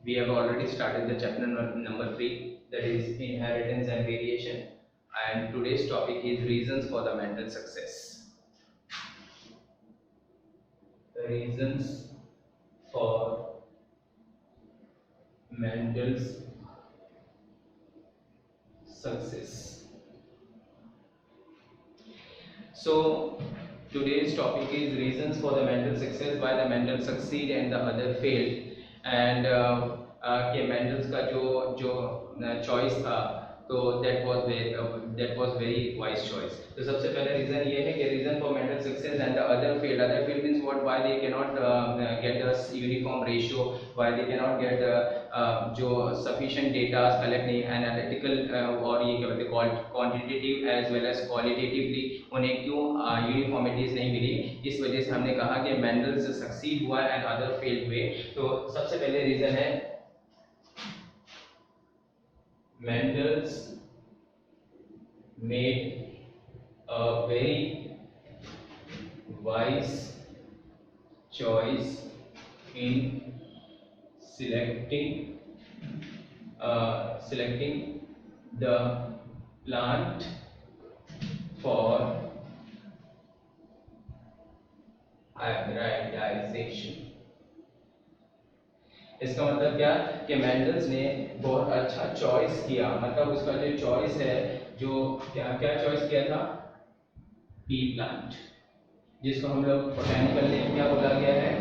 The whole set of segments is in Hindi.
we have already started the chapter number 3, that is inheritance and variation, and today's topic is reasons for the mental success. The reasons for mental success. So today's topic is reasons for the mental success, why the mental succeed and the other failed, and कि मेंडल्स का जो चॉइस था तो that was very wise choice. तो सबसे पहले रीजन ये है कि reason for Mendel success and the other field means what, why they can not get the uniform ratio, why they can not get जो सफिशिएंट डेटा कलेक्ट नहीं, एनालिटिकल और ये क्या बोलते हैं quantitative as well as qualitatively उन्हें क्यों यूनिफॉर्मिटीज नहीं मिली. इस वजह से हमने कहा कि मेंडल्स सक्सीड हुआ एंड अदर फेल्ड हुए. तो सबसे पहले रीजन है Mendel's made a very wise choice in selecting the plant for hybridization. इसका मतलब क्या कि मेंडल्स ने बहुत अच्छा चॉइस किया, मतलब उसका जो चॉइस है, जो क्या चॉइस किया था, पी प्लांट, जिसको हम लोग बोटैनिकल नेम क्या बोला गया है,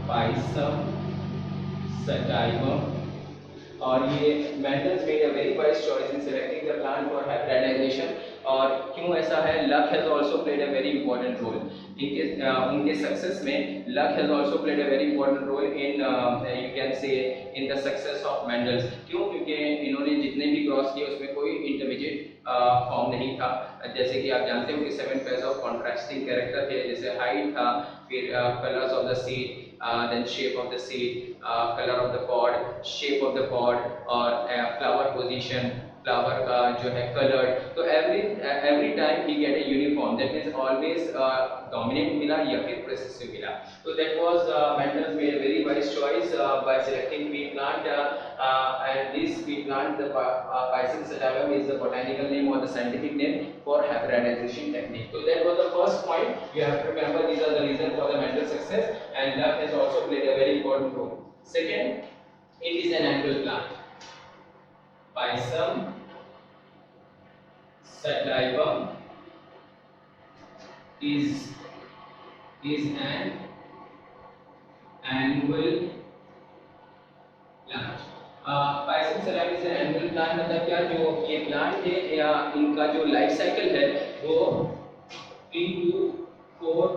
पाइसम सटाइवम. और ये Mendel's made a very wise choice in selecting the plant for hybridization. और क्यों ऐसा है, luck has also played a very important role उनके सक्सेस में. Luck has also played a very important role in you can say in the success of Mendel's. क्यों? क्योंकि इन्होंने जितने भी क्रॉस किए उसमें कोई इंटरमीडिएट फॉर्म नहीं था. जैसे कि आप जानते हो कि 7 पेयर्स ऑफ कॉन्ट्रास्टिंग कैरेक्टर थे, जैसे हाइट था, फिर colours of the seed, then shape of the seed, color of the pod, shape of the pod, और flower position, flower का जो है color. तो every time he get a uniform, that means always dominant मिला या फिर recessive मिला. So that was Mendel's made a very wise choice by selecting pea plant, and this pea plant, the Pisces sativum, is the botanical name or the scientific name for hybridization technique. So that was the first point. You have to remember these are the reasons for the mental success, and luck has also played a very important role. Second, it is an annual plant. Pisum sativum is an annual plant. Pisum sativum is an annual plant. मतलब क्या, जो ये प्लांट है या इनका जो लाइफ साइकिल है वो 3 to 4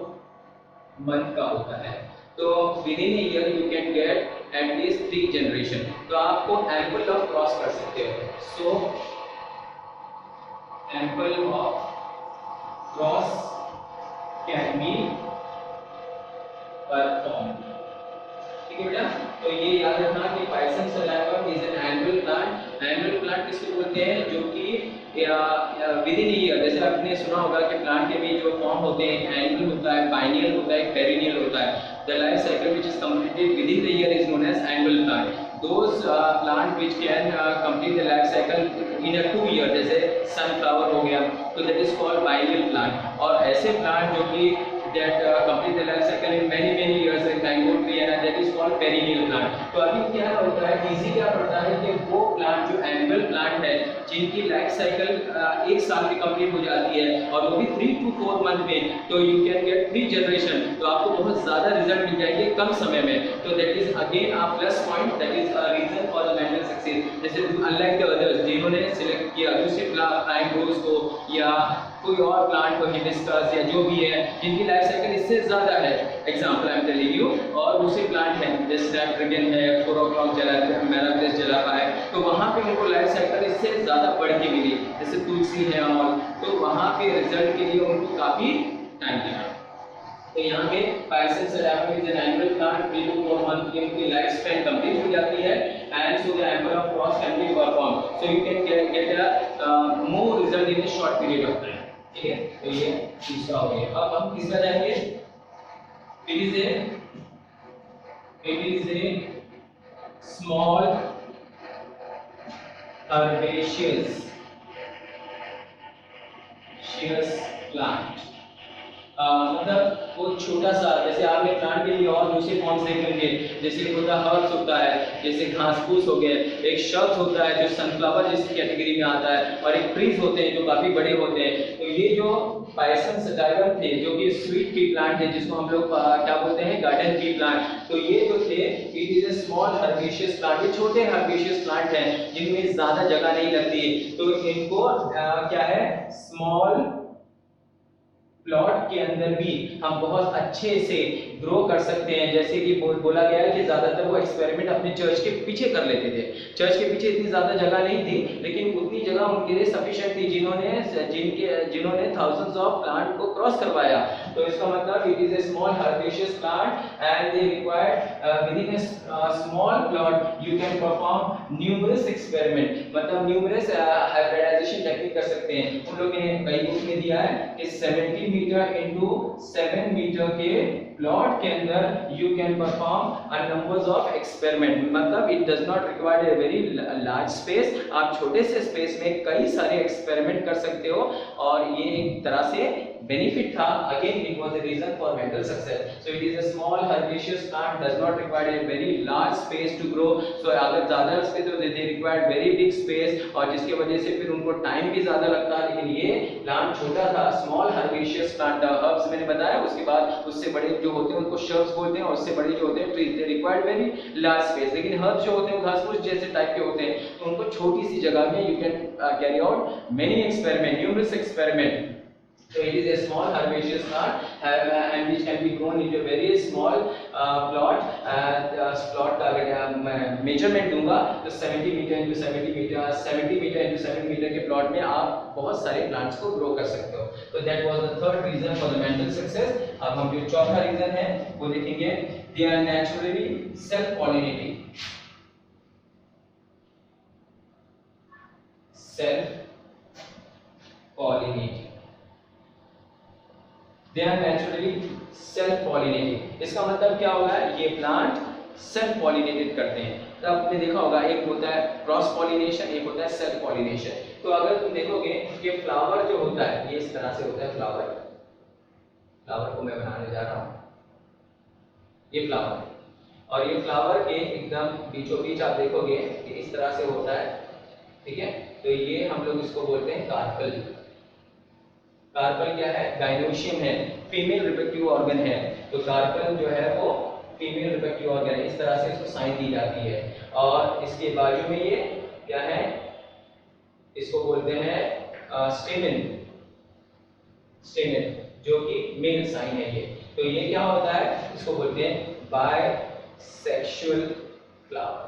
मंथ का होता है. तो within a year you can get at least 3 generation. तो आपको एम्पल ऑफ क्रॉस कर सकते हो. So ample of cross can be perform. ठीक है बेटा. तो ये याद रखना कि Pisum sativum is an annual plant. Annual plant किसको बोलते हैं, जो कि विद इन ईयर, जैसे आपने सुना होगा कि प्लांट के भी जो फॉर्म होते हैं, एनुअल होता है, बाइनियल होता है, पेरिनियल होता है. The life cycle which is completed within the year is known as annual plant. Those plant which can complete the life cycle in a 2 year, जैसे सनफ्लावर हो गया, तो that is called biennial plant. और ऐसे प्लांट जो कि that complete the life cycle in many years, like mango tree, and that is called perennial plant. तो अभी क्या होता है, इजी क्या पड़ता है कि वो प्लांट जो एनुअल प्लांट है, जिनकी लाइफ साइकिल 1 साल में कंप्लीट हो जाती है और वो भी 3 to 4 मंथ में, तो यू कैन गेट 3 जनरेशन. तो आपको बहुत ज़्यादा रिजल्ट मिल जाएंगे कम समय में. तो that is again a plus point, that is a reason for the Mendel success. जैसे अनलाइक द अदर्स जिन्होंने सिलेक्ट किया दूसरे प्राइम रोज को या कोई और प्लांट को, हिबिस्कस या जो भी है, जिनकी लाइफ साइकिल इससे ज़्यादा है, example I am telling you, और दूसरे प्लांट हैं जैसे स्नैपड्रैगन है, 4 o'clock जलाता है, मैराग्रेस जलाता है, तो वहाँ पे उनको लाइफ साइकिल इससे ज़्यादा बढ़ के मिली, जैसे तुलसी है और, तो वहाँ पे रिजल्ट के लिए उनको काफ़ी टाइम लगा. तो यहाँ पे Pisum sativum is an annual plant, 3 to 4 month की उनकी लाइफ स्पैन कंप्लीट हो जाती है, and so the ample of cross can be perform. So you can get a more result in a short period of time. ठीक है, तो ये दूसरा हो गया. अब हम तीसरा जाएंगे. It is A It is a small herbaceous plant. मतलब वो छोटा सा, जैसे आपने प्लांट के लिए और दूसरे फॉर्म्स देख लेंगे, जैसे एक होता है हर्ब्स होता है, जैसे घास फूस हो गए, एक शब्द होता है जो सनफ्लावर जैसी कैटेगरी में आता है, और एक ट्रीज होते हैं जो काफी बड़े होते हैं। तो ये जो पायसन सटाइवर थे जो कि स्वीट पी प्लांट है, जिसको हम लोग क्या बोलते हैं, गार्डन पी प्लांट, तो ये जो थे it is A small herbaceous plant. ये छोटे हर्बेशियस प्लांट हैं जिनमें ज्यादा जगह नहीं लगती, तो इनको क्या है, स्मॉल प्लॉट के अंदर भी हम बहुत अच्छे से ग्रो कर सकते हैं। जैसे कि बोला गया है कि ज्यादातर वो एक्सपेरिमेंट अपने चर्च के पीछे कर लेते थे। चर्च के पीछे इतनी ज्यादा जगह नहीं थी, लेकिन उतनी जगह उनके लिए सफिशिएंट थी जिन्होंने थाउजेंड्स ऑफ प्लांट को क्रॉस करवाया। तो इसका मतलब it is A small herbaceous plant and they required with in a small plot you can perform numerous experiment, मतलब न्यूमरस हाइब्रिडाइजेशन टेक्निक कर सकते हैं। उन लोगों ने कई बुक में दिया है कि 70 मीटर इनटू 7 मीटर के प्लॉट के अंदर you can perform a numbers of experiment, मतलब it does not require a very large space. आप छोटे से स्पेस में कई सारे एक्सपेरिमेंट कर सकते हो, और ये एक तरह से बेनिफिट था। Again it was a reason for Mendel success. So it is a small herbaceous plant, does not require a very large space to grow. So अगर ज्यादा स्पेस तो they required very big space, और जिसकी वजह से फिर उनको टाइम भी ज्यादा लगता है। लेकिन ये प्लांट छोटा था, स्मॉल हर्बेशियस प्लांट। हर्ब्स मैंने बताया, उसके बाद उससे बड़े जो होते हैं उनको श्रब्स बोलते हैं, और उससे बड़े जो होते हैं ट्रीज, दे रिक्वायर्ड वेरी लार्ज स्पेस। लेकिन हर्ब्स जो होते हैं घास फूस जैसे टाइप के होते हैं, तो उनको छोटी सी जगह में you can carry out many experiment, numerous experiment. So it is a small herbaceous plant and which can be grown into a very small plot. Plot का अगर मेजरमेंट दूंगा तो 70 metre into 70 metre 70 metre into 7 metre के प्लॉट में आप बहुत सारे प्लांट्स को ग्रो कर सकते हो। तो that was the third reason for the Mendel success. अब हम जो चौथा रीजन है वो देखेंगे, they are naturally self pollinating. Self pollinating, they are naturally self pollinating। इसका मतलब क्या होगा, ये प्लांट सेल्फ पॉलिनेटेड करते हैं। तो आपने देखा होगा एक होता है क्रॉस पॉलिनेशन, एक होता है सेल्फ पॉलिनेशन। तो अगर तुम देखोगे कि फ्लावर जो होता है ये इस तरह से होता है, फ्लावर को मैं बनाने जा रहा हूँ, ये फ्लावर है, और ये फ्लावर के एकदम बीचों बीच आप देखोगे कि इस तरह से होता है, ठीक है। तो ये हम लोग इसको बोलते हैं कार्पल। कार्पल क्या है, गाइनोशियम है, फीमेल रिप्रोडक्टिव ऑर्गन है। तो कार्पल जो है वो फीमेल रिप्रोडक्टिव ऑर्गन है, इस तरह से इसको साइन दी जाती है। और इसके बाजू में ये क्या है, इसको बोलते हैं स्टेमेन, जो कि मेल साइन है ये। तो ये क्या होता है, इसको बोलते हैं बायसेक्सुअल फ्लावर।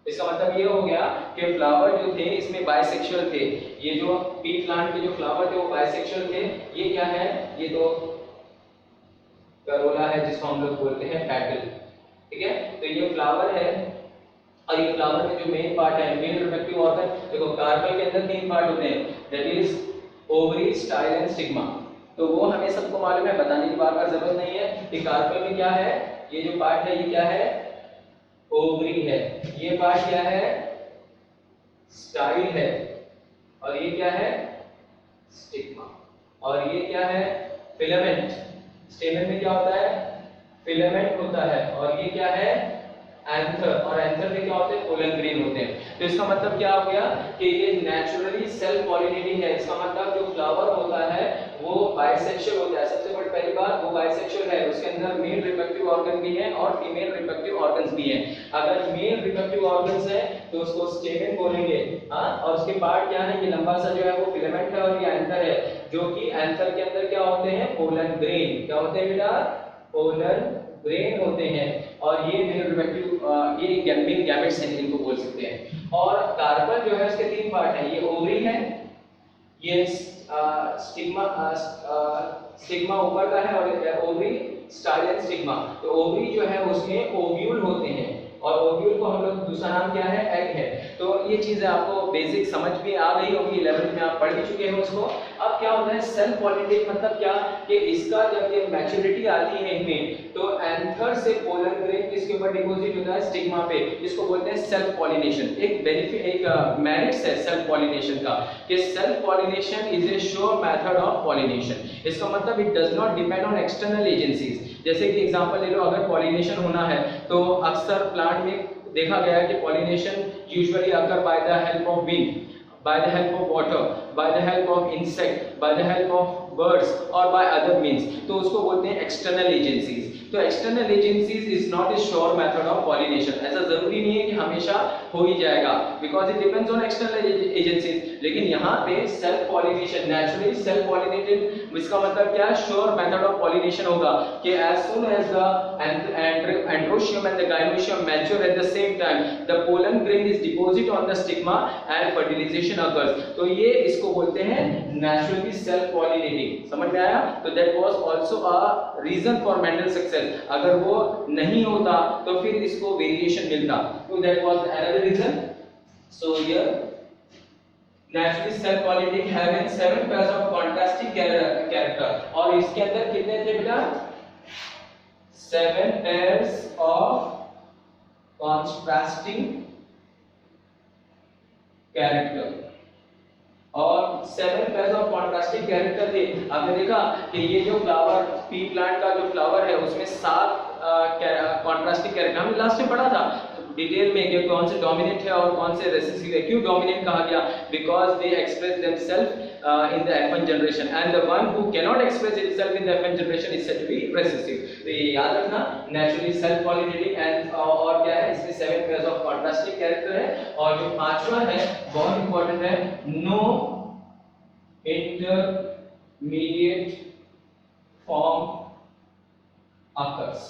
इसका मतलब ये हो गया कि फ्लावर जो थे इसमें बाइसेक्सुअल थे। ये जो पी प्लांट के जो फ्लावर थे वो बाइसेक्सुअल थे। ये क्या है, ये तो करोला है जिसको हम लोग बोलते हैं पेटल, ठीक है। तो ये फ्लावर है, और ये फ्लावर में जो मेन पार्ट है, मेन रिप्रोडक्टिव ऑर्गन, देखो कार्पल के अंदर 3 पार्ट होते हैं, that is ovary, style and stigma. तो वो हमें सबको मालूम है, बताने की बार बार जरूरत नहीं है कि कार्पल में क्या है। ये जो पार्ट है ये क्या है, ओवरी है। ये पार्ट क्या है, स्टाइल है, और ये क्या है, स्टिग्मा। और ये क्या है, फिलामेंट। स्टेमेन में क्या होता है, फिलामेंट होता है। और ये क्या है, एंथर। और एंथर में क्या होते हैं, पोलन ग्रेन होते हैं। तो इसका मतलब क्या हो गया कि ये नेचुरली सेल्फ पॉलिनेटिंग है। इसका मतलब जो फ्लावर होता है वो बाइसेक्सुअल होता है। सबसे बड़ी पहली बात, वो बाइसेक्सुअल है, उसके अंदर मेल रिप्रोडक्टिव ऑर्गन भी है और फीमेल रिप्रोडक्टिव ऑर्गन्स भी हैं। अगर मेल रिप्रोडक्टिव ऑर्गन्स है तो उसको स्टेमेन बोलेंगे, हाँ। और उसके पार्ट क्या है, ये लंबा सा जो है वो फिलामेंट है, और ये एंथर है, जो कि एंथर के अंदर क्या होते हैं, पोलन ग्रेन। क्या होते हैं बेटा, पोलन ग्रेन होते हैं। और ये मेल रिप्रोडक्टिव, ये मेल गैमेट्स हैं, इनको बोल सकते हैं। और कार्पल जो है उसके 3 पार्ट हैं, ये ओवरी है, ये स्टिग्मा ऊपर का है, और ओवरी, स्टाइल एंड स्टिग्मा। तो ओवरी जो है उसमें ओव्यूल होते हैं, और ओव्यूल को हम लोग दूसरा नाम क्या है, एग है। तो ये चीजें आपको बेसिक समझ में आ गई होगी, 11th में आप पढ़ भी चुके हैं उसको। अब क्या होता है सेल्फ पॉलिनेटिंग मतलब क्या कि इसका जब ये मैच्योरिटी आती है इनमें तो एंथर से पोलन ग्रेन किसके ऊपर डिपॉजिट होता है स्टिग्मा पे, इसको बोलते हैं सेल्फ पॉलिनेशन। एक बेनिफिट एक मेरिट्स है सेल्फ पॉलिनेशन का कि self pollination is a sure method of pollination. इसका मतलब it does not depend on external agencies. जैसे कि एग्जांपल ले लो, अगर पॉलिनेशन होना है तो अक्सर प्लांट में देखा गया है कि pollination usually occur by the help of wind, by the help of water, by the help of insect, by the help of birds or by other means, तो उसको बोलते हैं external agencies। तो external agencies is not a sure method of pollination। ऐसा जरूरी नहीं है कि हमेशा हो ही जाएगा because it depends on external agencies। लेकिन यहाँ पे self pollination naturally self pollinated, इसका मतलब क्या है sure method of pollination होगा कि as soon as the androecium and the gynoecium mature at the same time the pollen grain is deposited on the stigma and fertilization occurs। तो ये इसको बोलते हैं naturally self pollinating। समझ में आया? तो that was also a reason for Mendel's success। अगर वो नहीं होता तो फिर इसको वेरिएशन मिलता, तो that was another reason। So here naturally self pollinating having 7 pairs of contrasting character, और इसके अंदर कितने थे बेटा? 7 pairs of contrasting character, और 7 pairs of contrasting character थे। आपने देखा कि ये जो फ्लावर पी प्लांट का जो फ्लावर है उसमें 7 कॉन्ट्रास्टिंग कैरेक्टर हमने लास्ट में पढ़ा था डिटेल में कि कौन से डोमिनेंट है और कौन से रिसेसिव है। क्यों डोमिनेंट कहा गया? Because they express themselves in the F1 generation and the one who cannot express itself in the F1 generation is said to be recessive। तो ये याद रखना naturally self pollinating and और क्या है इसमें 7 pairs of contrasting character है। और जो पांचवा है बहुत इंपॉर्टेंट है, no intermediate form occurs।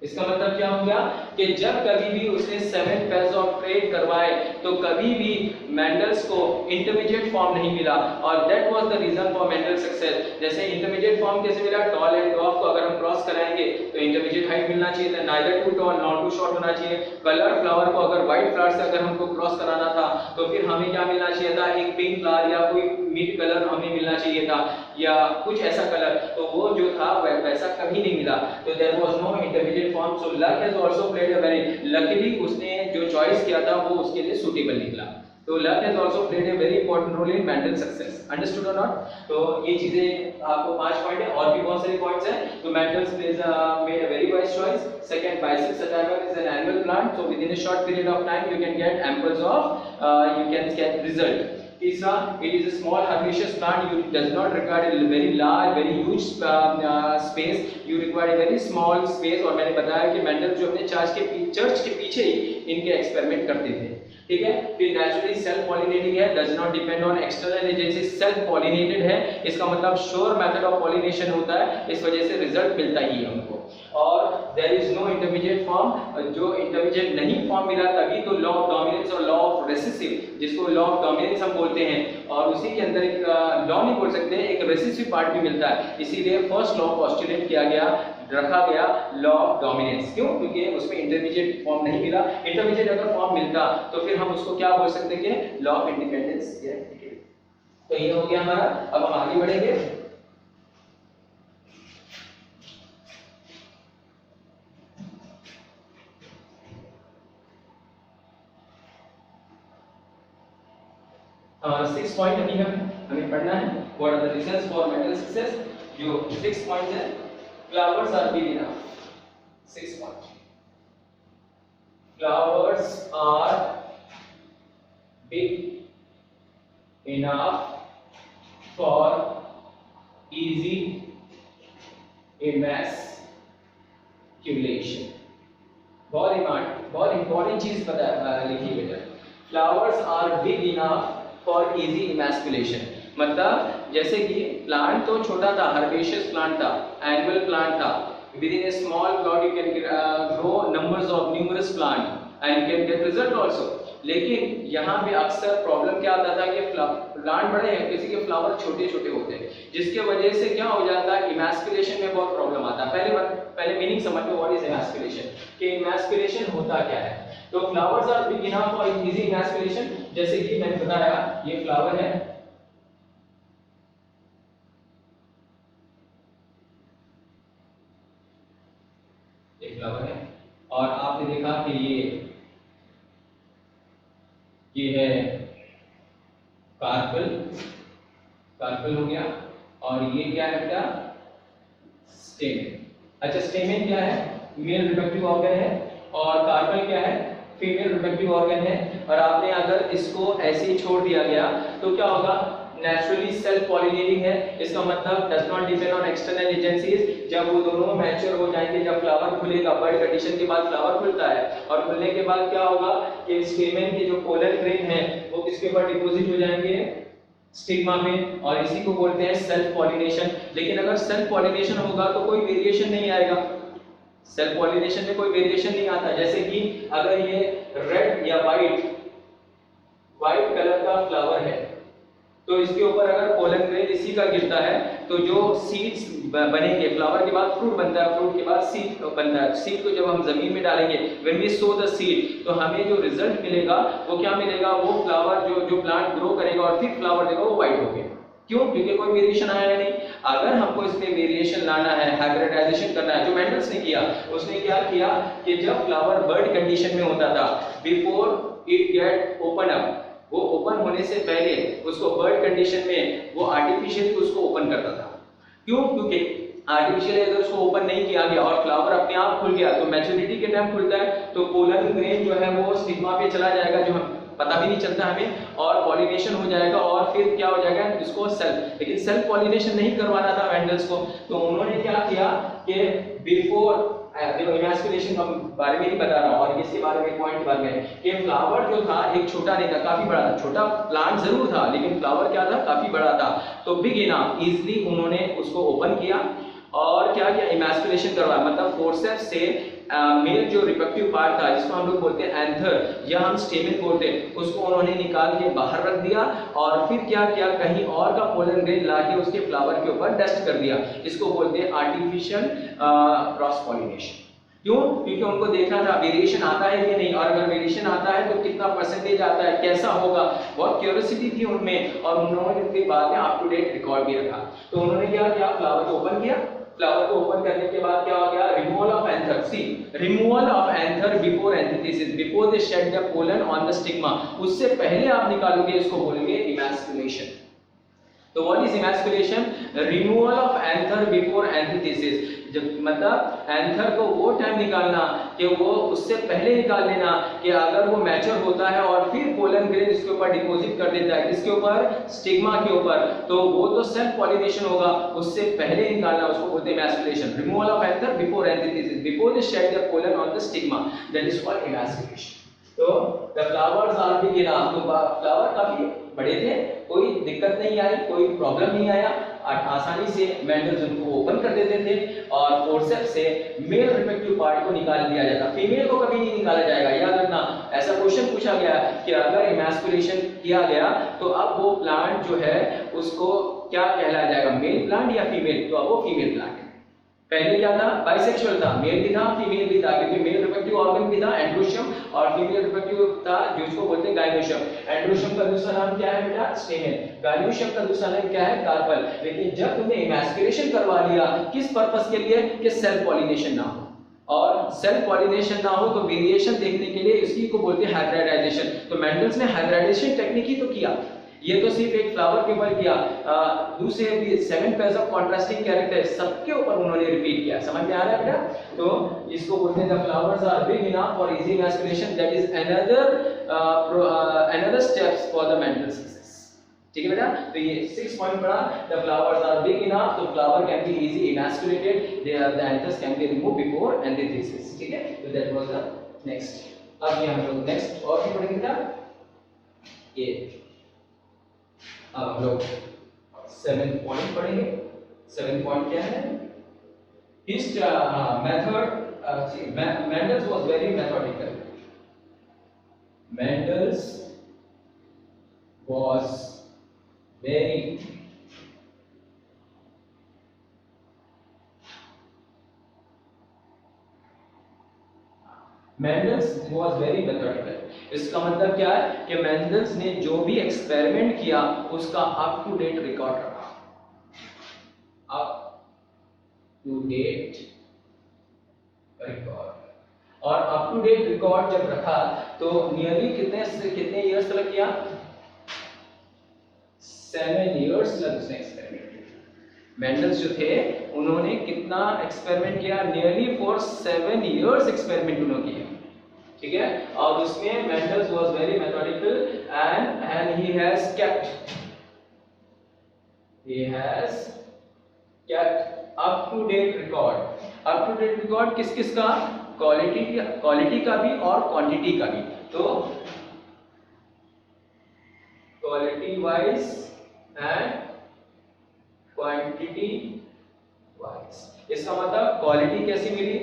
इसका मतलब क्या हो गया कि जब कभी भी उसने 7 pairs of trait करवाए तो कभी भी मेंडल्स को इंटरमीडिएट फॉर्म नहीं मिला, और that was the reason for Mendel success. जैसे इंटरमीडिएट फॉर्म कैसे मिला? टॉल एंड ड्वार्फ को अगर हम क्रॉस कराएंगे तो इंटरमीडिएट हाइट मिलना चाहिए था, neither too tall not too short होना चाहिए। कलर फ्लावर को अगर व्हाइट फ्लावर से अगर हमको क्रॉस कराना था तो फिर हमें क्या मिलना चाहिए था? एक पिंक फ्लावर या कोई मिड कलर हमें मिलना चाहिए था या कुछ ऐसा कलर, तो वो जो था वैसा कभी नहीं मिला। तो there was no intermediate form. So luck has also played a very, luckily उसने जो चॉइस किया था वो उसके लिए सूटेबल निकला। तो luck has also played a very important role in Mendel success. Understood और नॉट? तो ये चीजें आपको 5 पॉइंट है, और भी बहुत सारे पॉइंट्स हैं। तो Mendel's plays made a very wise choice. Second, Pisum sativa is an annual plant, so within a short period of time you can get amples of you can get result। तीसरा, it is a small herbaceous plant, you does not require a very large very huge space, you require a very small space। और मैंने बताया कि मेंडल जो अपने चर्च के पीछे ही इनके एक्सपेरिमेंट करते थे, ठीक है। फिर नेचुरली सेल्फ पॉलिनेटिंग है, does not depend on external agency, self pollinated है, इसका मतलब श्योर मेथड ऑफ पॉलिनेशन होता है, इस वजह से रिजल्ट मिलता ही है हमको। और there is no intermediate form, जो इंटरमीडिएट नहीं फॉर्म मिला तभी तो लॉ ऑफ डोमिनेंस और लॉ ऑफ रेसेसिव, जिसको लॉ ऑफ डोमिनेंस हम बोलते हैं, और उसी के अंदर एक लॉ नहीं बोल सकते, एक रेसेसिव पार्ट भी मिलता है, इसीलिए फर्स्ट लॉ पोस्टुलेट किया गया, रखा गया लॉ ऑफ डोमिनेंस। क्यों? क्योंकि उसमें इंटरमीडिएट फॉर्म नहीं मिला। इंटरमीडिएट अगर फॉर्म मिलता तो फिर हम उसको क्या बोल सकते हैं कि लॉ ऑफ इंडिपेंडेंस। तो ये हो गया हमारा। अब हम आगे बढ़ेंगे। हमारा 6 पॉइंट अभी हमें पढ़ना है, what are the reasons for Mendel success. जो 6 पॉइंट है, flowers are big enough। 6 point, flowers are big enough for easy emasculation। बहुत इंपॉर्टेंट चीज पता लिखिए बेटा, flowers are big enough for easy emasculation। मतलब जैसे कि प्लांट तो छोटा था, हर्बेशियस प्लांट था, एनुअल प्लांट था, with in A small plot you can grow numbers of numerous plant and you can get result also. लेकिन यहाँ पे अक्सर प्रॉब्लम क्या आता था कि प्लांट बड़े हैं, किसी के फ्लावर छोटे छोटे होते हैं, जिसके वजह से क्या हो जाता है, इमैस्कुलेशन में बहुत प्रॉब्लम आता है। पहले मीनिंग समझ लो, व्हाट इज इमैस्कुलेशन, कि इमैस्कुलेशन होता क्या है। तो flowers are big enough for easy emasculation. जैसे कि मैंने बताया, ये फ्लावर है, एक फ्लावर है। और आपने देखा कि ये है कार्पल, कार्पल हो गया। और ये क्या है बेटा, स्टेमेन। अच्छा, स्टेमेन क्या है, मेल रिप्रोडक्टिव ऑर्गन है, और कार्पल क्या है, फीमेल रिप्रोडक्टिव ऑर्गन है। और आपने अगर इसको ऐसे ही छोड़ दिया गया तो क्या होगा, नेचुरली सेल्फ पॉलिनेटिंग है। इसका मतलब does not depend on external agencies. जब वो दोनों मैच्योर हो जाएंगे, जब फ्लावर खुलेगा, बर्ड कंडीशन के बाद फ्लावर खुलता है, और खुलने के बाद क्या होगा कि स्टेमेन के जो पोलन ग्रेन है वो किसके ऊपर डिपॉजिट हो जाएंगे, स्टिग्मा में, और इसी को बोलते हैं सेल्फ पॉलिनेशन। लेकिन अगर सेल्फ पॉलिनेशन होगा तो कोई वेरिएशन नहीं आएगा, सेल्फ पॉलिनेशन में कोई वेरिएशन नहीं आता। जैसे कि अगर ये रेड या व्हाइट कलर का फ्लावर है तो इसके ऊपर अगर पोलन ग्रेन इसी का गिरता है तो जो सीड्स बनेंगे, फ्लावर के बाद फ्रूट बनता है, फ्रूट के बाद सीड बनता है। सीड को जब हम जमीन में डालेंगे, when we sow the seed, तो हमें जो रिजल्ट मिलेगा वो क्या मिलेगा, वो फ्लावर जो प्लांट ग्रो करेगा और फिर फ्लावर देगा वो व्हाइट हो गया। क्यों? क्योंकि कोई वेरिएशन आया नहीं। अगर हमको इसमें वेरिएशन लाना है, हाइब्रिडाइजेशन करना है, जो मेंडल्स ने किया, उसने क्या किया कि जब फ्लावर बर्ड कंडीशन में होता था, before it get open up, वो ओपन होने से पहले उसको बर्ड कंडीशन में वो आर्टिफिशियली उसको ओपन करता था। क्यों? क्योंकि आर्टिफिशियली अगर उसको ओपन नहीं किया गया और फ्लावर अपने आप खुल गया तो मैच्योरिटी के टाइम खुलता है तो पोलन ग्रेन जो है वो स्टिग्मा पे चला जाएगा, जो हम पता भी नहीं चलता हमें, और पॉलिनेशन हो जाएगा और फिर क्या हो जाएगा इसको सेल्फ। लेकिन सेल्फ पॉलिनेशन नहीं करवाना था वेंडल्स को, तो उन्होंने क्या किया कि बिफोर इमैस्कुलेशन के बारे में नहीं बता रहा हूं, और इसके बारे में पॉइंट बार में कि फ्लावर जो था एक छोटा नहीं था, काफी बड़ा था। छोटा प्लांट जरूर था लेकिन फ्लावर क्या था, काफी बड़ा था। तो बिग इनफ इजीली उन्होंने उसको ओपन किया और क्या किया, इमैस्कुलेशन करवाया, मतलब फोर्सेप्स से मेल जो रिप्रोडक्टिव पार्ट था जिसको हम लोग बोलते हैं एंथर या हम स्टेमेन बोलते हैं, उसको उन्होंने निकाल के बाहर रख दिया और फिर क्या किया, कहीं और का पोलन ग्रेन लाके उसके फ्लावर के ऊपर डस्ट कर दिया। इसको बोलते हैं आर्टिफिशियल क्रॉस पॉलिनेशन। क्यों? क्योंकि उनको देखना था वेरिएशन आता है कि नहीं, और अगर वेरिएशन आता है तो कितना परसेंटेज आता है, कैसा होगा, बहुत क्यूरियोसिटी थी उनमें, और उन्होंने उसके बाद में अप टू डेट रिकॉर्ड भी रखा। तो उन्होंने क्या किया, फ्लावर को ओपन किया, फ्लावर को ओपन करने के बाद क्या हो गया, removal of anther. See removal of anther before anthesis, before they shed the pollen on the stigma, उससे पहले आप निकालोगे, इसको बोलेंगे इमैस्कुलेशन। तो what is emasculation? Removal of anther before anthesis, जब मतलब एंथर को वो टाइम निकालना कि वो उससे पहले निकाल लेना कि अगर वो मैच्योर होता है और फिर पोलन ग्रेन इसके ऊपर डिपॉजिट कर देता है, किसके ऊपर, स्टिग्मा के ऊपर, तो वो तो सेल्फ पॉलिनेशन होगा, उससे पहले निकालना, उसको बोलते हैं emasculation. Removal of anther before anthesis, before they shed the pollen on the stigma, that is called emasculation. तो the flowers are big enough, तो फ्लावर काफी बड़े थे, कोई दिक्कत नहीं आई, कोई प्रॉब्लम नहीं आया, आसानी से मेंडल्स उनको ओपन कर देते थे और फोर्सेप्स से मेल रिप्रोडक्टिव पार्ट को निकाल दिया जाता। फीमेल को कभी नहीं निकाला जाएगा, याद रखना। ऐसा क्वेश्चन पूछा गया कि अगर इमैस्कुलेशन किया गया तो अब वो प्लांट जो है उसको क्या कहलाया जाएगा, मेल प्लांट या फीमेल? तो अब वो फीमेल प्लांट है। पहले क्या था, बाइसेक्सुअल था, मेल भी था फीमेल भी था, क्योंकि मेल रिप्रोडक्टिव ऑर्गन भी था एंड्रोशियम, और फीमेल रिप्रोडक्टिव था जिसको बोलते हैं गाइनोशियम। एंड्रोशियम का दूसरा नाम क्या है बेटा, स्टेमेन। गाइनोशियम का दूसरा नाम क्या है, कार्पल। लेकिन जब तुमने इमैस्कुलेशन करवा लिया, किस पर्पस के लिए, कि सेल्फ पॉलिनेशन ना हो, और सेल्फ पॉलिनेशन ना हो तो वेरिएशन देखने के लिए इसी को बोलते हैं हाइब्रिडाइजेशन। तो मेंडल्स ने हाइब्रिडाइजेशन टेक्निक ही तो किया, ये तो सिर्फ एक फ्लावर के ऊपर किया, दूसरे भी 7 पेयर्स ऑफ कॉन्ट्रास्टिंग कैरेक्टर सबके ऊपर उन्होंने रिपीट किया। समझ में आ रहा है बेटा? तो इसको बोलते हैं the flowers are big enough for easy emasculation, that is another steps for the Mendel success. ठीक है बेटा? तो ये 6 पॉइंट पढ़ा, the flowers are big enough, तो flower can be easy emasculated, the anthers can be removed before anthesis. ठीक है? तो दैट वाज द नेक्स्ट। अब ये हम लोग नेक्स्ट और भी पढ़ेंगे बेटा, ये अब हम लोग 7 पॉइंट पढ़ेंगे। 7 पॉइंट क्या है, his method, Mendels was very methodical. Mendels was very Mendel's was very methodical। इसका मतलब क्या है कि मेंडल्स ने जो भी एक्सपेरिमेंट किया उसका अप टू डेट रिकॉर्ड रखा, अप टू डेट रिकॉर्ड। और अप टू डेट रिकॉर्ड जब रखा तो नियरली कितने ईयर्स तक किया? 7 ईयर्स तक उसने एक्सपेरिमेंट किया। मेंडल्स जो थे उन्होंने कितना एक्सपेरिमेंट किया? नियरली फॉर 7 ईयर्स एक्सपेरिमेंट उन्होंने किया, ठीक है। और उसमें Mendel's was very methodical and he has kept up to date record. Up to date record किस किस का? क्वालिटी का भी और क्वांटिटी का भी। तो quality wise and quantity wise. इसका मतलब क्वालिटी कैसी मिली?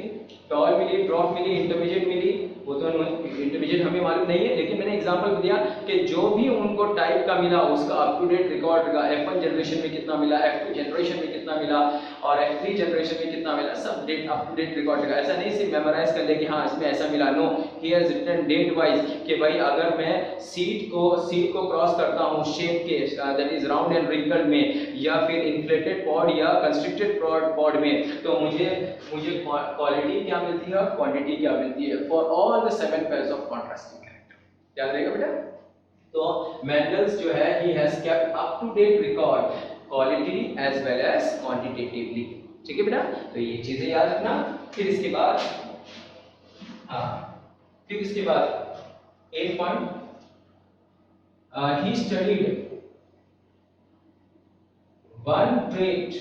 टॉल मिली, ड्रॉप मिली, इंटरमीडिएट मिली। वो तो इंटरमीडिएट हमें मालूम नहीं है, लेकिन मैंने एग्जांपल दिया कि जो भी उनको टाइप का मिला उसका अप टू डेट रिकॉर्ड का F1 जनरेशन में कितना मिला, F2 जनरेशन में कितना मिला और F3 जनरेशन में कितना मिला, सब date up to date record का। ऐसा नहीं सिर्फ मेमोराइज कर ले कि हाँ इसमें ऐसा मिला, no, he has written date wise कि भाई अगर मैं सीट को क्रॉस करता हूँ शेप के that is round and wrinkled में या फिर इन्फ्लेटेड पॉड या कंस्ट्रिक्टेड पॉड में, तो मुझे क्वालिटी क्या मिलती है, क्वांटिटी क्या मिलती है for all the 7 pairs of contrasting character। याद रहेगा बेटा। तो मेंडल्स जो है he has kept up to date record quality as well as quantitatively, ठीक है बेटा। तो ये चीजें याद रखना। फिर इसके बाद फिर इसके बाद 8 point, he studied one trait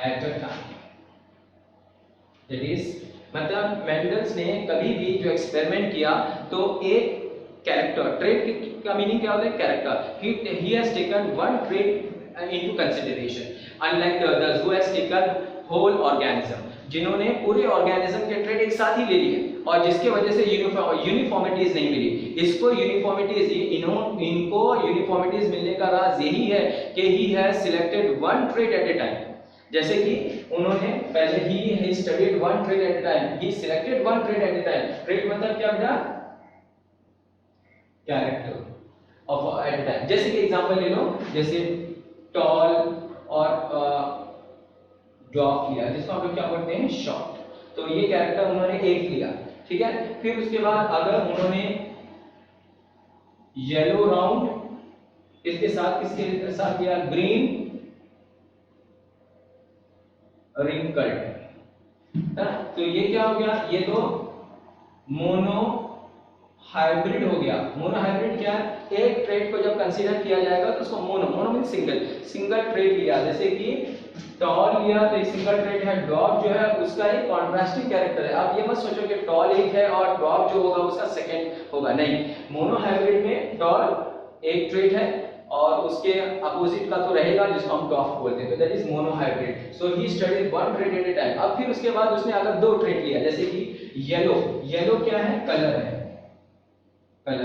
at a time। That is, मतलब मेंडल्स ने कभी भी जो एक्सपेरिमेंट किया तो एक कैरेक्टर, ट्रेट का मीनिंग क्या होता है? Character. he has taken one trait into consideration unlike the others who has taken whole organism, जिन्होंने पूरे ऑर्गेनिज्म के ट्रेट एक साथ ही ले लिए और जिसके वजह से यूनिफॉर्मिटीज नहीं मिली। इसको यूनिफॉर्मिटीज, इनको यूनिफॉर्मिटीज मिलने का राज यही है कि he has selected one trait at a time। जैसे कि उन्होंने पहले he studied one trait at a time, he selected one trait at a time। trait मतलब क्या बेटा? Character of at a time. जैसे कि एग्जांपल ले लो, जैसे टॉल और डॉग लिया, जिसको हम लोग क्या बोलते हैं? शॉर्ट। तो ये कैरेक्टर उन्होंने एक लिया, ठीक है। फिर उसके बाद अगर उन्होंने येलो राउंड इसके साथ किसके साथ लिया? ग्रीन रिंकल्ड, तो ये क्या हो गया? ये तो मोनो हाइब्रिड हो गया। मोनो हाइब्रिड क्या है? एक ट्रेट को जब कंसीडर किया जाएगा तो उसको मोनो मीन सिंगल ट्रेट लिया। जैसे कि टॉल लिया तो एक सिंगल ट्रेट है, डॉग जो है उसका एक कॉन्ट्रास्टिंग कैरेक्टर है। आप ये मत सोचो कि टॉल एक है और डॉग जो होगा उसका सेकंड होगा, नहीं। मोनो हाइब्रिड में टॉल एक ट्रेट है और उसके अपोजिट का तो रहेगा जिसको हम डॉग बोलते हैं, तो that is mono hybrid. So he studied one trait at a time. अब फिर उसके बाद उसने अगर दो ट्रेट लिया, जैसे कि येलो क्या है? कलर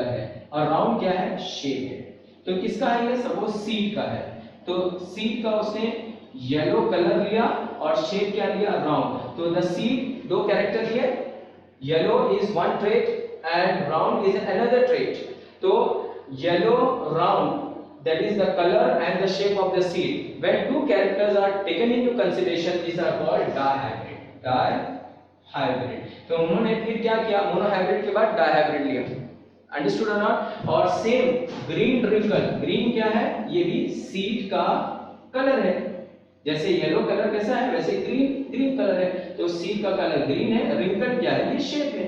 है और राउंड क्या है? शेप है। तो किसका है ये? सपोज सीड का है, तो सीड का उसने येलो कलर लिया और शेप क्या लिया? राउंड। तो द सीड दो कैरेक्टर लिए, yellow is one trait and round is another trait. तो yellow round, that is the color and the shape of the seed, when two characters are taken into consideration, these are called dihybrid। तो उन्होंने फिर क्या किया? मोनो हाइब्रिड के बाद डायहाइब्रिड लिया। अंडरस्टूड और नॉट? और सेम ग्रीन रिंकल, ग्रीन क्या है? ये भी सीड का कलर है। जैसे येलो कलर कैसा है वैसे ग्रीन कलर है, तो सीड का कलर ग्रीन है। रिंकल क्या है? ये शेप है।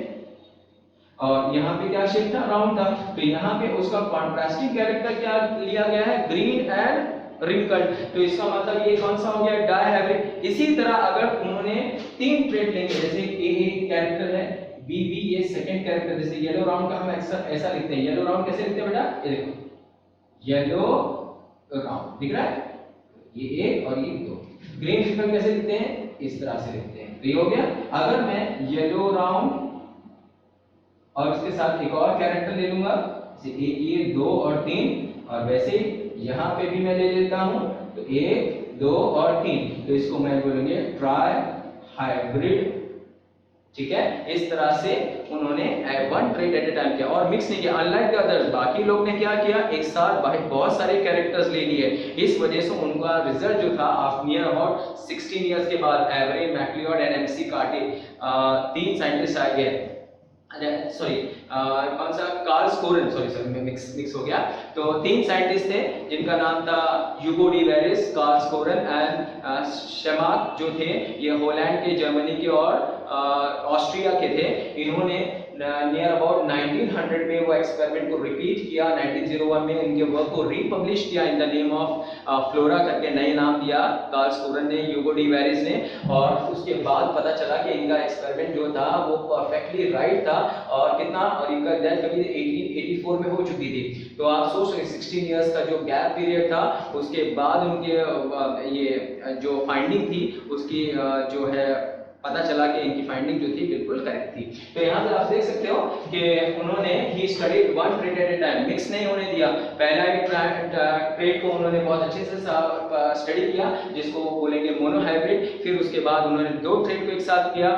और यहाँ पे क्या शेप था? राउंड था। तो यहाँ पे उसका कॉन्ट्रास्टिंग कैरेक्टर क्या लिया गया है? Green and wrinkled. तो इसका मतलब ये कौन सा हो गया? डायहाइब्रिड। इसी तरह अगर उन्होंने तीन ट्रेट लेंगे, जैसे ए कैरेक्टर है, बी ये सेकंड कैरेक्टर, जैसे येलो राउंड का हम ऐसा लिखते हैं। येलो राउंड कैसे लिखते हैं बेटा? ये देखो, येलो राउंड दिख रहा है, ये एक और ये दो। ग्रीन रिंकल कैसे लिखते हैं? इस तरह से लिखते हैं। तो ये हो गया। अगर मैं येलो राउंड और उसके साथ एक और कैरेक्टर ले लूंगा, जैसे ये 2 और 3, और वैसे यहाँ पे भी मैं ले लेता हूँ, तो 1 2 और 3, तो इसको मैं बोलेंगे ट्राई हाइब्रिड, ठीक है, इस तरह से उन्होंने one trait at a time किया और मिक्स नहीं किया। अनलाइक द अदर्स, बाकी लोग ने क्या किया, एक साथ बहुत सारे कैरेक्टर्स ले लिए। इस वजह से उनका रिजल्ट जो था आफ्टर नियर अबाउट 16 इयर्स के बाद एवरे, मैक्लियोड एंड एमसी कार्टे, तीन साइंटिस्ट आ गए। सॉरी कौन सा, कार्ल स्कोरन, सॉरी मिक्स हो गया। तो तीन साइंटिस्ट थे जिनका नाम था Hugo de Vries, Carl Correns and Tschermak, जो थे ये हॉलैंड के, जर्मनी के और ऑस्ट्रिया के थे। इन्होंने नियर अबाउट 1900 में वो एक्सपेरिमेंट को रिपीट किया। 1901 में इनके वर्क को रीपब्लिश किया in the name of flora करके नए नाम दिया कार्ल स्कोरन ने, ह्यूगो डी वेरिस ने। और उसके बाद पता चला कि इनका एक्सपेरिमेंट जो था वो परफेक्टली राइट था। और कितना, और इनका डेथ कभी 1884 में हो चुकी थी। तो आप सोच रहे 16 इयर्स का जो गैप पीरियड था, उसके बाद उनके ये जो फाइंडिंग थी उसकी जो है पता चला कि इनकी फाइंडिंग जो थी बिल्कुल करेक्ट थी। तो यहाँ पे आप देख सकते हो कि उन्होंने ही studied one trait at a time, mix नहीं होने दिया। पहला एक ट्रेड को उन्होंने बहुत अच्छे से स्टडी किया, जिसको वो बोलेंगे मोनोहाइब्रिड। फिर उसके बाद उन्होंने दो ट्रेड को एक साथ किया,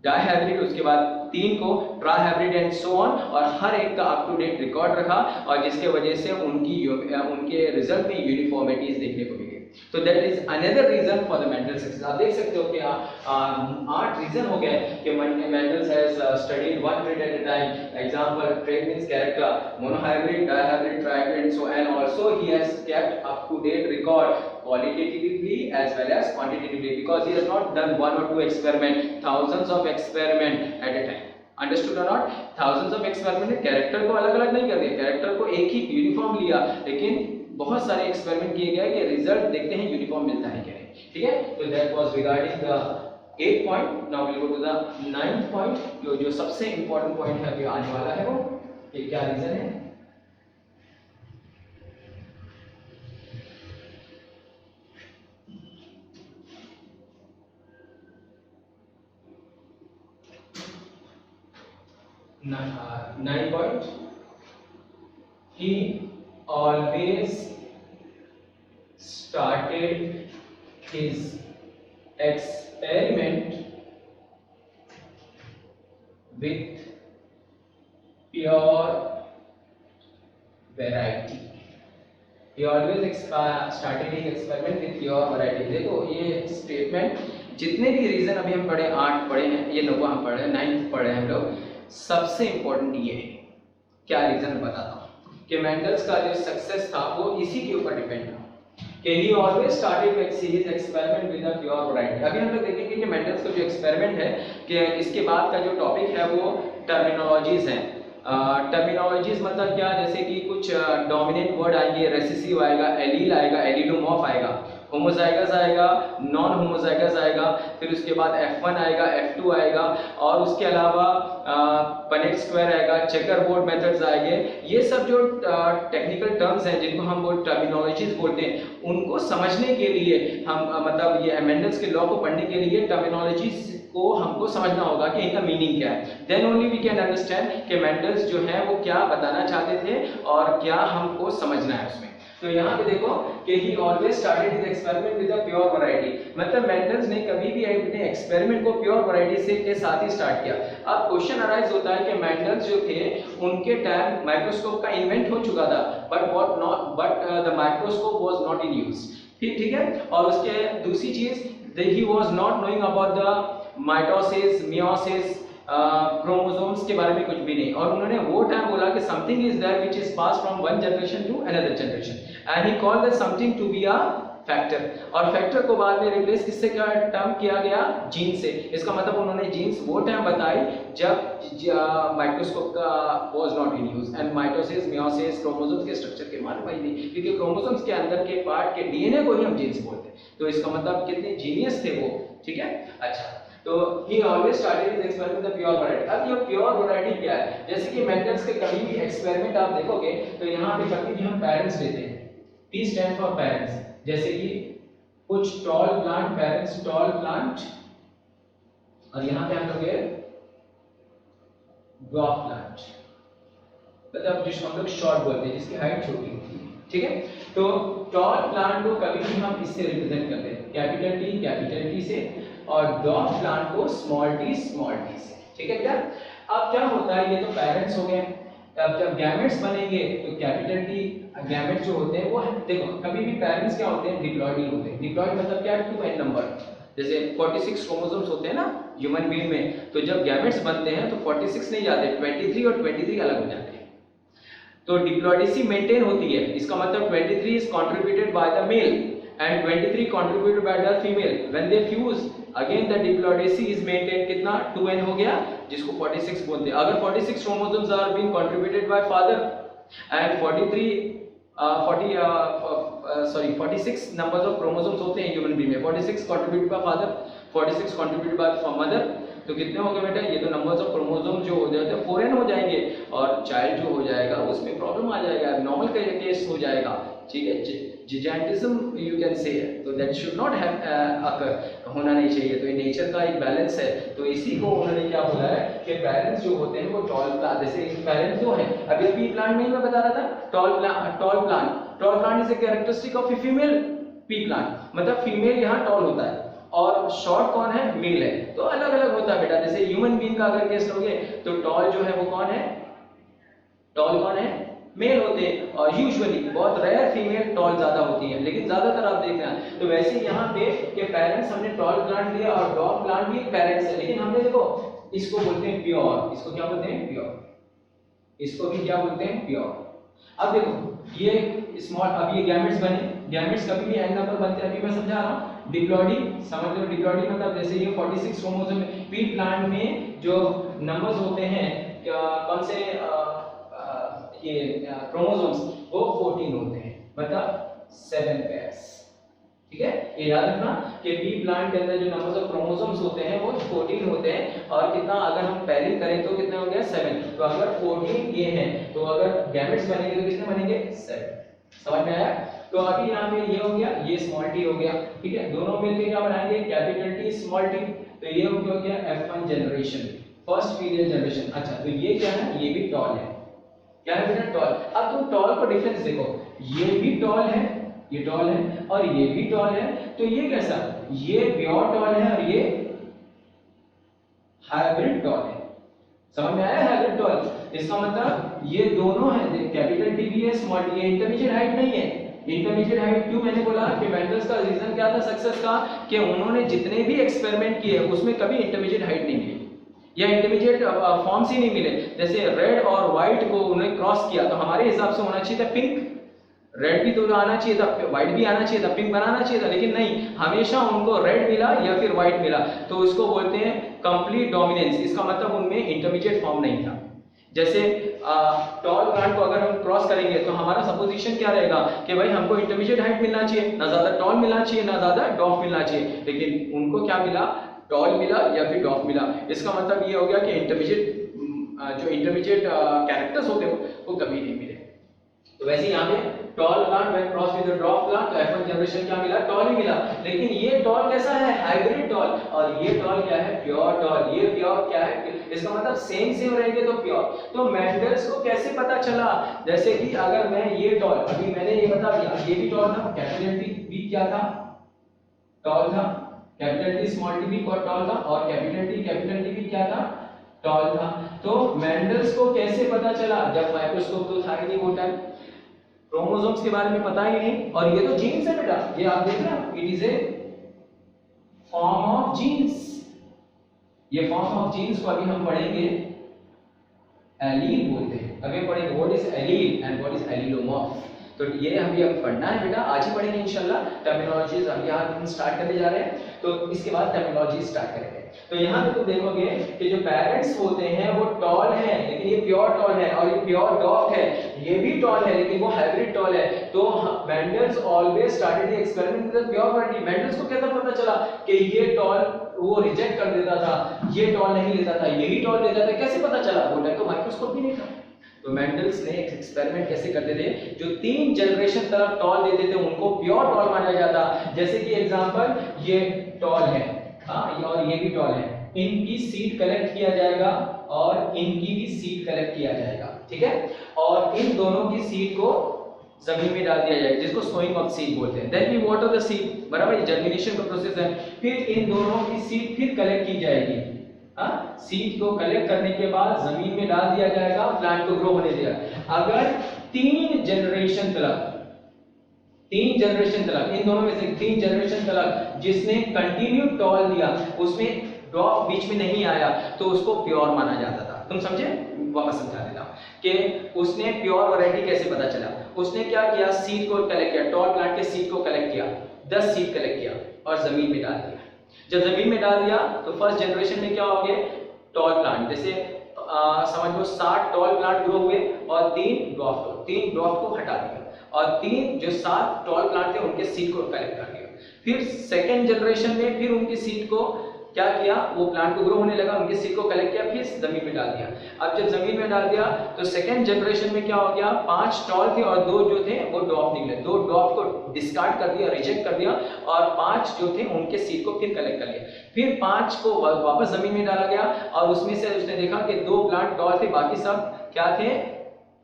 डाइहाइब्रिड, उसके बाद तीन को ट्राइहाइब्रिड एंड सो ऑन, और हर एक का अप टू डेट रिकॉर्ड रखा, और जिसके वजह से उनके रिजल्ट में यूनिफॉर्मिटीज देखने को मिली। तो that is another reason for the Mendel success. आप देख सकते हो कि 8 रीजन हो गए कि Mendel has studied one trait at a time. Example, trait means character, monohybrid, dihybrid, trihybrid, so and also he has kept up to date record qualitatively as well as quantitatively, because he has not done one or two experiment, thousands of experiment at a time. Understood or not? Thousands of experiment, character को अलग अलग नहीं कर दिया, कैरेक्टर को एक ही यूनिफॉर्म लिया, लेकिन बहुत सारे एक्सपेरिमेंट किए गए कि रिजल्ट देखते हैं यूनिफॉर्म मिलता है क्या नहीं। ठीक है, तो that was regarding the 8th point. Now will go to the 9th point, जो सबसे इंपॉर्टेंट पॉइंट है अभी आने वाला है, वो कि क्या रीजन है। Ninth point, he always started his experiment with pure variety. He always started his experiment with pure variety. देखो ये स्टेटमेंट, जितने भी रीजन अभी हम पढ़े, 8 पढ़े हैं, ये 9 हम पढ़े हैं, 9th पढ़े हैं हम लोग, सबसे इंपॉर्टेंट ये है। क्या रीजन बताता हूँ कि मेंडल्स का जो सक्सेस था वो इसी के ऊपर डिपेंड था कि ही always started his experiment with a pure variety. अभी हम लोग देखेंगे कि मेंडल्स का जो एक्सपेरिमेंट है, कि इसके बाद का जो टॉपिक है वो टर्मिनोलॉजीज हैं। टर्मिनोलॉजीज मतलब क्या, जैसे कि कुछ डोमिनेंट वर्ड आएंगे, रेसेसिव आएगा, एलील आएगा, एलिडोमॉर्फ आएगा, होमोजाइगस आएगा, नॉन होमोजाइगस आएगा, फिर उसके बाद F1 आएगा, F2 आएगा, और उसके अलावा पनेट स्क्वायर आएगा, चेकर बोर्ड मेथड्स आएंगे। ये सब जो टेक्निकल टर्म्स हैं जिनको हम वो टर्मिनोलॉजीज बोलते हैं, उनको समझने के लिए हम मतलब ये मेंडल्स के लॉ को पढ़ने के लिए टर्मिनोलॉजीज को हमको समझना होगा कि इनका मीनिंग क्या है। Then only we can understand कि मेंडल्स जो है वो क्या बताना चाहते थे और क्या हमको समझना है उसमें। तो यहाँ पे देखो कि ही always started his experiment with a pure variety, मतलब मेंडल्स ने कभी भी अपने एक्सपेरिमेंट को प्योर वैरायटी से के साथ ही स्टार्ट किया। अब क्वेश्चन अराइज होता है कि मेंडल्स जो थे उनके टाइम माइक्रोस्कोप का इन्वेंट हो चुका था, but the microscope was not in use. ठीक है, और उसके दूसरी चीज, he was not knowing about the mitosis, meiosis, chromosomes के बारे में कुछ भी नहीं, और उन्होंने वो टाइम बोला कि something is there which is pass from one generation to another generation, and he called that something to be a factor. और फैक्टर को बाद में रिप्लेस किससे टर्म किया गया, जीन से। इसका मतलब उन्होंने जीन्स वो टाइम बताई जब माइक्रोस्कोप का was not in use, and mitosis, meiosis, chromosomes के स्ट्रक्चर के मालूम ही नहीं, क्योंकि क्रोमोसोम्स के अंदर के पार्ट के डीएनए को ही हम जीन्स बोलते हैं। तो इसका मतलब कितने जीनियस थे वो। ठीक है, अच्छा, तो he always started his experiment with the pure variety। अब ये प्योर वैरायटी क्या है, जैसे कि मेंडल्स के कभी भी एक्सपेरिमेंट आप देखोगे तो यहाँ पे कभी भी हम पेरेंट्स लेते हैं, P स्टैंड फॉर पेरेंट्स, जैसे कि कुछ tall plant, parents tall plant, और यहाँ पे हम लोग ड्वार्फ प्लांट, मतलब जिसको हम लोग शॉर्ट बोलते हैं, जिसकी हाइट छोटी होती है। ठीक है, तो टॉल प्लांट को कभी भी हम इससे रिप्रेजेंट करते हैं, कैपिटल T से, और डॉग प्लांट को स्मॉल टी से। ठीक है बेटा। अब क्या होता है, ये तो पेरेंट्स हो गए। अब जब गैमेट्स बनेंगे तो कैपिटल टी गैमेट्स जो होते हैं वो देखो, कभी भी पेरेंट्स क्या होते हैं, डिप्लॉइड होते हैं। डिप्लॉइड मतलब क्या, 2n नंबर। जैसे 46 क्रोमोसोम्स होते हैं ना ह्यूमन बीइंग में, तो जब गैमेट्स बनते हैं तो 46 नहीं जाते, 23 और 23 अलग हो जाते हैं। तो डिप्लॉइडेसी मेंटेन होती है। इसका मतलब 23 is contributed by the male and 23 contributed by the female. When they fuse again the diploidacy is maintained, कितना 2n हो गया, जिसको 46 बोलते हैं। अगर 46 chromosomes are being contributed by father and 46 numbers of chromosomes होते हैं ह्यूमन बीइंग में, 46 contributed by father, 46 contributed by mother, तो कितने हो गए बेटा, ये तो नंबर्स ऑफ क्रोमोसोम जो हो जाते हैं 4n हो जाएंगे, और चाइल्ड जो हो जाएगा उसमें प्रॉब्लम आ जाएगा, नॉर्मल का केस हो जाएगा। ठीक है, जिजेंटिज्म यू कैन से, तो दैट शुड नॉट हैव अकर, होना नहीं चाहिए। तो ये नेचर का एक बैलेंस है। तो इसी को उन्होंने क्या बोला है कि पेरेंट्स जो होते हैं वो टॉल प्लांट, जैसे पेरेंट्स जो है, अभी पी प्लांट में ही मैं बता रहा था, tall plant is a characteristic of a female P plant, मतलब फीमेल यहाँ टॉल होता है और शॉर्ट कौन है, मेल है। तो अलग अलग होता है बेटा। जैसे ह्यूमन बीइंग का अगर केस लोगे तो टॉल जो है वो कौन है, टॉल कौन है, मेल होते हैं, और यूजुअली बहुत रेयर फीमेल टॉल ज्यादा होती है, लेकिन ज्यादातर आप देखना। तो वैसे यहाँ पे कि पेरेंट्स हमने टॉल प्लांट लिया और डॉग प्लांट भी पेरेंट्स है, लेकिन हमने देखो इसको बोलते हैं प्योर, इसको क्या बोलते हैं, प्योर, इसको भी क्या बोलते हैं, प्योर। अब देखो ये स्मॉल, अब ये गैमेट्स बने, गैमेट्स कभी भी n नंबर बनते हैं, अभी मैं समझा रहा हूँ। डिप्लॉइडी समझ लो, डिप्लॉइडी मतलब जैसे ये 46 क्रोमोसोम पी प्लांट में जो नंबर्स होते हैं, कौन से ये क्रोमोसोम्स, वो 14 होते हैं, मतलब 7 पेयर्स। ठीक है, ये याद रखना कि पी प्लांट के अंदर जो नंबर्स ऑफ क्रोमोसोम्स होते हैं वो 14 होते हैं, और कितना अगर हम पेयरिंग करें तो कितने हो गया, 7। तो अगर 14 ये हैं तो अगर गैमेट्स बनेंगे तो कितने बनेंगे, 7। समझ में आया। तो अभी यहाँ पे ये हो गया, ये स्मॉल टी हो गया। ठीक है, दोनों मिलकर क्या बनाएंगे, कैपिटल टी स्मॉल टी। तो ये हो गया F1 generation, first female generation. अच्छा, तो ये क्या है, ये भी टॉल है, क्या है बेटा, टॉल। अब तुम टॉल को डिफरेंस देखो, ये भी टॉल है, ये टॉल है, और ये भी टॉल है। तो ये कैसा, ये प्योर टॉल है और ये हाइब्रिड टॉल है। समझ में आया, हाइब्रिड टॉल, इसका मतलब ये दोनों है, कैपिटल टी भी है, स्मॉल टी, ये इंटरमीडिएट हाइट नहीं है। इंटरमीडिएट हाइट क्यों मैंने बोला कि मेंडल्स का रीजन क्या था सक्सेस का, कि उन्होंने जितने भी एक्सपेरिमेंट किए उसमें कभी इंटरमीडिएट हाइट नहीं मिली, या इंटरमीडिएट फॉर्म्स ही नहीं मिले। जैसे रेड और व्हाइट को उन्होंने क्रॉस किया, तो हमारे हिसाब से होना चाहिए था पिंक, रेड भी तो आना चाहिए था, व्हाइट भी आना चाहिए था, पिंक बनाना चाहिए था, लेकिन नहीं, हमेशा उनको रेड मिला या फिर व्हाइट मिला। तो इसको बोलते हैं कंप्लीट डोमिनेंस। इसका मतलब उनमें इंटरमीडिएट फॉर्म नहीं था। जैसे टॉल प्लांट को अगर हम क्रॉस करेंगे तो हमारा सपोजिशन क्या रहेगा कि भाई हमको इंटरमीडिएट हाइट मिलना चाहिए, ना ज्यादा टॉल मिलना चाहिए ना ज्यादा डॉफ मिलना चाहिए, लेकिन उनको क्या मिला, टॉल मिला या फिर डॉफ मिला। इसका मतलब ये हो गया कि इंटरमीडिएट कैरेक्टर्स होते हैं वो कभी नहीं मिले। तो वैसे यहाँ पे tall plant when cross with the drop plant, तो F1 जनरेशन क्या मिला, टॉल ही मिला। लेकिन ये टॉल कैसा है, हाइब्रिड टॉल, और ये टॉल क्या है, प्योर टॉल। ये प्योर क्या है, इसका मतलब सेम रहेंगे तो प्योर। तो मेंडल्स को कैसे पता चला, जैसे कि अगर मैं ये टॉल, अभी मैंने ये बता दिया, ये भी टॉल था, कैपिटल टी भी क्या था, टॉल था, कैपिटल टी स्मॉल टी भी टॉल था, और कैपिटल टी भी क्या था, टॉल था। तो मेंडल्स को कैसे पता चला, जब माइक्रोस्कोप तो था ही नहीं वो टाइम, क्रोमोसोम्स के बारे में पता ही नहीं, और ये तो जीन्स है बेटा, ये आप देख रहे हो, it is a form of genes. ये फॉर्म ऑफ जीन्स को अभी हम पढ़ेंगे, एलील बोलते हैं। अभी पढ़ेंगे what is allele and what is allelomorph. तो ये अभी पढ़ना है बेटा, आज ही पढ़ेंगे इंशाल्लाह। टर्मिनोलॉजीज अभी यहाँ हम स्टार्ट करने जा रहे हैं, तो इसके बाद टर्मिनोलॉजी स्टार्ट करेंगे। तो यहाँ पे तुम देखोगे कि जो पेरेंट्स होते हैं वो टॉल हैं, लेकिन ये प्योर टॉल है, और ये प्योर डॉफ्ट है। ये भी टॉल है लेकिन वो हाइब्रिड टॉल है। तो Mendel's always started the experiment with pure variety. Mendel's को कैसे पता चला कि ये टॉल वो रिजेक्ट कर देता था, ये टॉल नहीं लेता था, यही टॉल लेता था, कैसे पता चला, वो टाइम तो माइक्रोस्कोप भी नहीं था। तो मेंडल्स ने एक एक्सपेरिमेंट कैसे करते थे, जो 3 जनरेशन तक टॉल देते थे उनको प्योर टॉल माना जाता। जैसे कि एग्जांपल, ये टॉल है, हाँ, और ये भी टॉल है, इनकी सीड कलेक्ट किया जाएगा और इनकी भी सीड कलेक्ट किया जाएगा, ठीक है, और इन दोनों की सीड को जमीन में डाल दिया जाएगा, जिसको सोइंग ऑफ सीड बोलते हैं। Then we water the seed, बराबर, ये जर्मिनेशन का प्रोसेस है। फिर इन दोनों की सीड फिर कलेक्ट की जाएगी। हाँ, सीड को कलेक्ट करने के बाद जमीन में डाल दिया जाएगा, प्लांट को ग्रो होने दिया। अगर 3 जनरेशन तक, 3 जनरेशन तक, इन दोनों में से 3 जनरेशन तक जिसने कंटिन्यू टॉल दिया, उसमें ड्रॉप बीच में नहीं आया, तो उसको प्योर माना जाता था। तुम समझे? वापस समझा देता हूं कि उसने प्योर वैरायटी कैसे पता चला। उसने क्या किया, सीड को कलेक्ट किया, टॉल प्लांट के सीड को कलेक्ट किया, 10 सीड कलेक्ट किया और जमीन में डाल दिया। जब जमीन में डाल दिया तो फर्स्ट जनरेशन में क्या हो गए, टॉल प्लांट, जैसे समझ लो 60 टॉल प्लांट ग्रो हुए और 3 ड्वार्फ को हटा दिया और 3 जो 7 टॉल प्लांट थे उनके सीड को कलेक्ट कर लिया। फिर सेकेंड जनरेशन में फिर उनकी सीड को क्या किया, वो प्लांट को ग्रो होने लगा, उनके सीड को कलेक्ट किया, फिर जमीन में डाल दिया। अब जब जमीन में डाल दिया तो सेकंड जनरेशन में क्या हो गया, 5 टॉल थे और 2 जो थे वो ड्वार्फ निकले। 2 ड्वार्फ को डिस्कार्ड कर दिया, रिजेक्ट कर दिया और 5 जो थे उनके सीड को फिर कलेक्ट कर लिया। फिर 5 को वापस जमीन में डाला गया और उसमें से उसने देखा कि 2 प्लांट टॉल थे, बाकी सब क्या थे,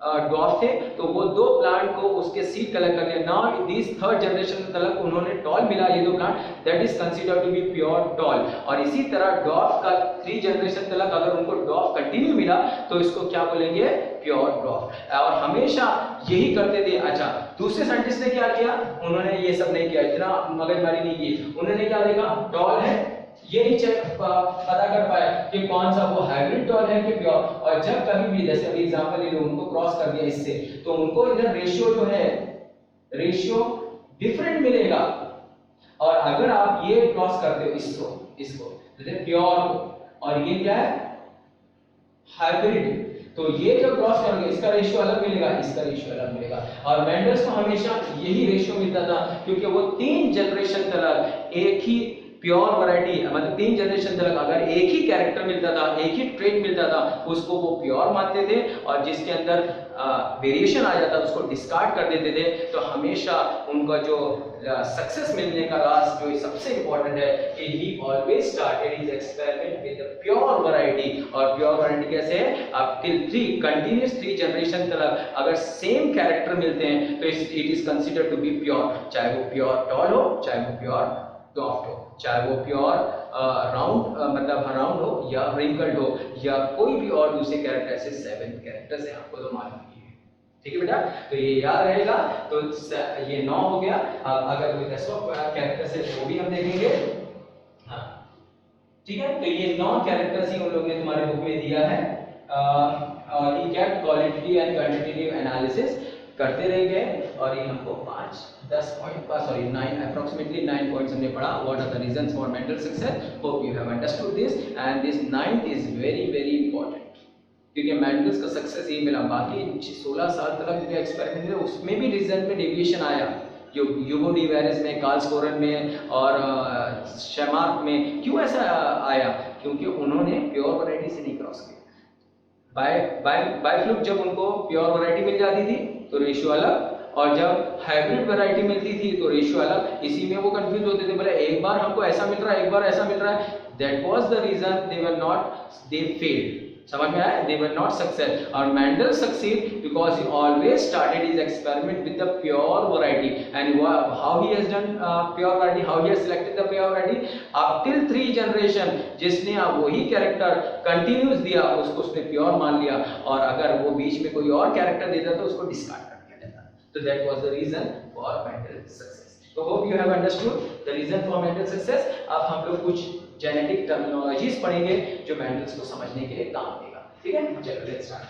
ड्वार्फ थे, तो वो 2 प्लांट को उसके सीड कलेक्ट कर लिया। नाउ दिस थर्ड जनरेशन तक उन्होंने टॉल मिला, ये 2 plant, that is considered to be pure tall. और इसी तरह ड्वार्फ का 3 जनरेशन तक अगर उनको ड्वार्फ कंटिन्यू मिला तो इसको क्या बोलेंगे, प्योर ड्वार्फ। और हमेशा यही करते थे। अच्छा, दूसरे साइंटिस्ट ने क्या किया, उन्होंने ये सब नहीं किया, इतना मगजमारी नहीं की। उन्होंने क्या देखा, टॉल है, ये ही पता कर पाया कि कौन सा वो हाइब्रिड टॉल है कि प्योर। और जब कभी भी, जैसे अभी एग्जांपल ले लो, उनको क्रॉस कर दिया इससे, तो उनको इधर रेशियो जो है, रेशियो डिफरेंट मिलेगा। और अगर आप ये क्रॉस करते हो इसको जैसे प्योर और ये क्या है, हाइब्रिड, तो ये जो क्रॉस करोगे इसका रेशियो अलग मिलेगा, इसका रेशियो अलग मिलेगा। और मेंडल्स को हमेशा यही रेशियो मिलता था, क्योंकि वो 3 जनरेशन तक एक ही प्योर वैरायटी, मतलब 3 जनरेशन तक अगर एक ही कैरेक्टर मिलता था, एक ही ट्रेट मिलता था, उसको वो प्योर मानते थे। और जिसके अंदर वेरिएशन आ जाता था उसको डिस्कार्ड कर देते थे। तो हमेशा उनका जो सक्सेस मिलने का राज जो सबसे इंपॉर्टेंट है कि ही always started his experiment with the pure variety. और प्योर वैरायटी कैसे है, अब टिल 3 कंटिन्यूअस 3 जनरेशन तक अगर सेम कैरेक्टर मिलते हैं तो it is considered to be pure. चाहे वो प्योर टॉल हो, चाहे वो प्योर ड्वार्फ हो, चाहे वो प्योर राउंड मतलब राउंड हो या रिंकल्ड हो या कोई भी और दूसरे कैरेक्टर, ऐसे 7 कैरेक्टर्स हैं, आपको तो मालूम ही है। ठीक है बेटा, तो ये याद रहेगा। तो ये 9 हो गया। अगर कोई 10वां कैरेक्टर है वो भी हम देखेंगे। हाँ ठीक है, तो ये 9 कैरेक्टर्स ही उन लोगों ने तुम्हारे बुक में दिया है। और ये क्या क्वालिटेटिव एंड क्वांटिटेटिव एनालिसिस करते रह गए और ये हमको 10 पॉइंट का, सॉरी 9 अप्रोक्सीमेटली 9 पॉइंट्स हमने पढ़ा। What are the reasons for Mendel success, hope you have understood this and this 9th is very very important, क्योंकि मेंडल्स का सक्सेस ये मिला। बाकी 16 साल तक जो एक्सपेरिमेंट है उसमें भी रिजल्ट में डेविएशन आया, जो यूगो डी वेरिस में, कार्लस्कोरन में और शेमार्क में। क्यों ऐसा आया, क्योंकि उन्होंने प्योर वैरायटी से नहीं क्रॉस किया। बाय फ्लूक जब उनको प्योर वैरायटी मिल जाती थी तो रेशियो अलग, और जब हाइब्रिड वैरायटी मिलती थी तो रेशियो अलग। इसी में वो कंफ्यूज होते थे, बोले एक बार हमको ऐसा मिल रहा है, एक बार ऐसा मिल रहा है। That was the reason they failed. समझ में आया, they were not success। और Mendel succeed because he always started his experiment with the pure variety and how he has done pure variety, how he has selected the pure variety up till 3 generation। जिसने वही कैरेक्टर कंटिन्यूस दिया उसको उसने प्योर मान लिया, और अगर वो बीच में कोई और कैरेक्टर देता तो उसको डिस्कार्ड कर दिया जाता। तो that was the reason for Mendel success। तो hope you have understood the reason for Mendel success। अब हम लोग कुछ जेनेटिक टर्मिनोलॉजीज पढ़ेंगे जो मेंडल्स को समझने के लिए काम देगा। ठीक है, चलो लेट्स स्टार्ट।